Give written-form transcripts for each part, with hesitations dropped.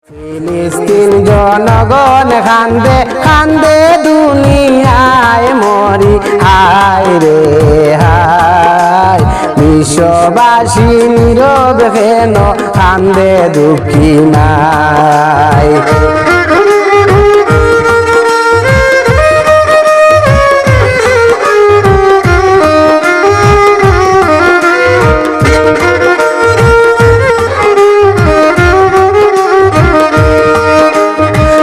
ফিলিস্তিন জনগণ কান্দে কান্দে দুনিয়ায় মরি হায় রে হায়। বিশ্ববাসী নীরব কেন কান্দে দুঃখী নাই।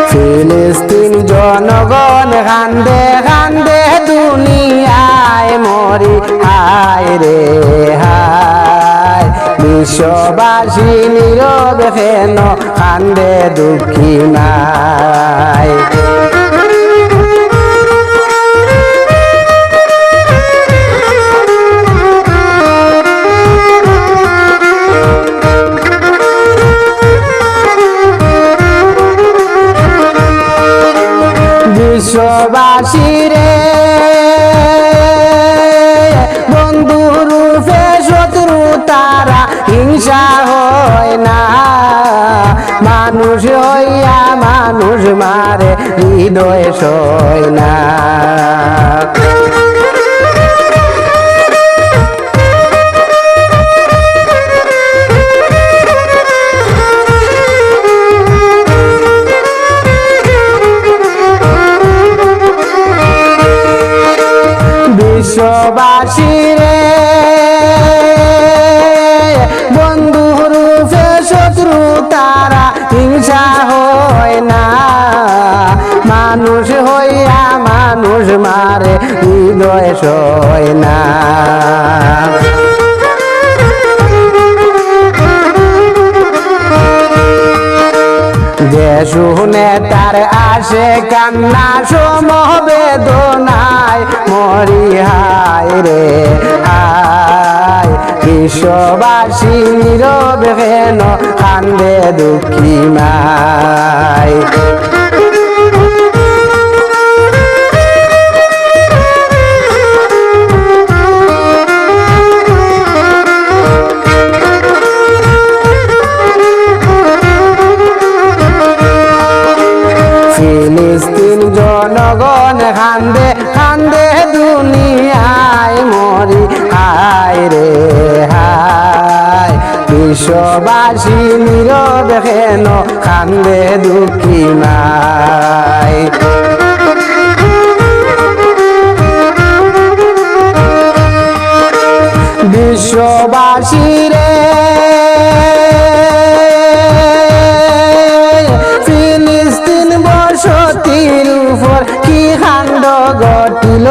ফিলিস্তিন জনগণ কান্দে কান্দে দুনিয়ায় মরি হায় রে হায়। বিশ্ববাসী নীরব কেন কান্দে দুঃখী নাই। বিশ্ববাসী রে বন্ধু রূপে শত্রু তারা হিংসা হয় না। মানুষ হইয়া মানুষ মারে হৃদয় সয় না। বিশ্ববাসী রে বন্ধু রূপে শত্রু তারা হিংসা হয় না। মানুষ হইয়া মানুষ মারে হৃদয় সয় না। যে শুনে তার আসে কান্না সমবেদনায় মরি হায় রে হায়। বিশ্ববাসী নীরব কেন কান্দে দুঃখী নাই। ফিলিস্তিন জনগণ কান্দে কান্দে দুনিয়ায় মরি হায় রে হায়। বিশ্ববাসী নীরব কেন কান্দে দুঃখী নাই। বিশ্ববাসী রে ফিলিস্তিন বসতির উপর কি কাণ্ড ঘটিল।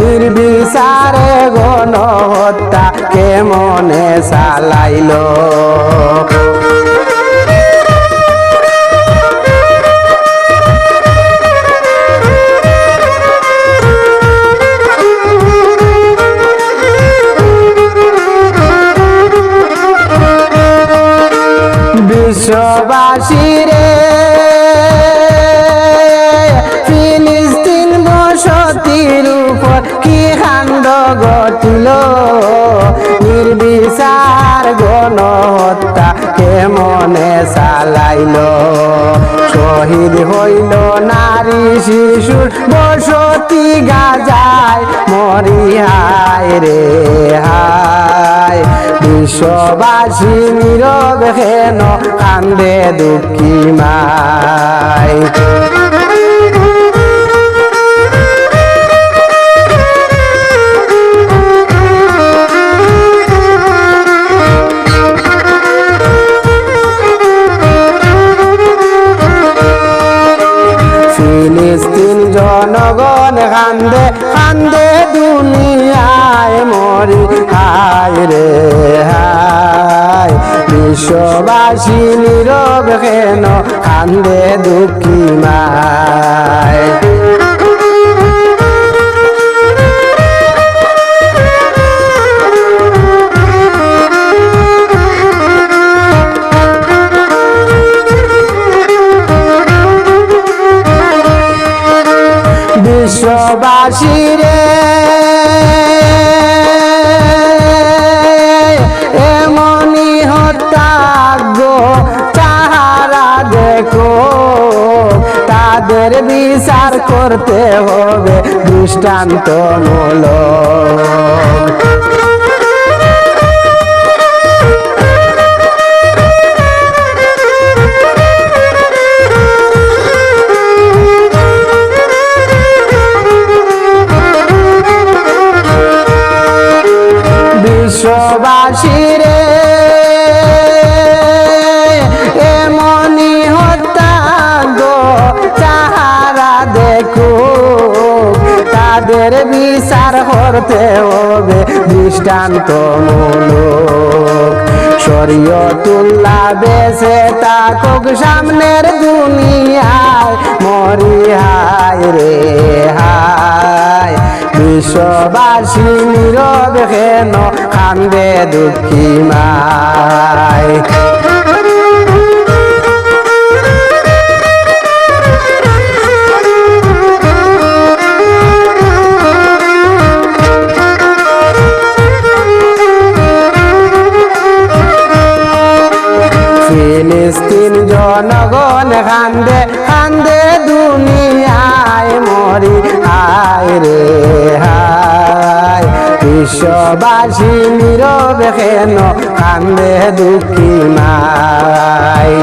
নির্বিচারে গণহত্যা কেমনে চালাইল। বিশ্ববাসী রে ফিলিস্তিন বসতির উপর কি কাণ্ড ঘটিল। নির্বিচার গণহত্যা কেমনে চালাইল। শহীদ হইল নারী শিশুর বসতি গাজায় মরি হায় রে হায়। বিশ্ববাসী নীরব কেন কান্দে দুঃখী নাই। ফিলিস্তিন জনগণ কান্দে কান্দে দুনিয়ায় মরি হায় রে হায়। বিশ্ববাসী নীরব কেন কান্দে দুঃখী নাই। বিশ্ববাসী রে এমনই হত্যা গো তাহারা তাদের বিচার করতে হবে দৃষ্টান্তমূলক। বিশ্ববাসীরে এমনি হত্যাঙ্গ তাহারা দেখুক, তাদের বিচার করতে হবে দৃষ্টান্তমূলক। শরীয়তুল্লাহ বেঁচে থাকুক সামনের দুনিয়ায়, মরি হায় রে হায়। বিশ্ববাসী নীরবে কেন কান্দে দুঃখী মায়। ফিলিস্তিন জনগণ কান্দে কান্দে দুনিয়ায়, মরি হায় রে হায়। বিশ্ববাসী নীরবে কেন কান্দে দুঃখী মায়।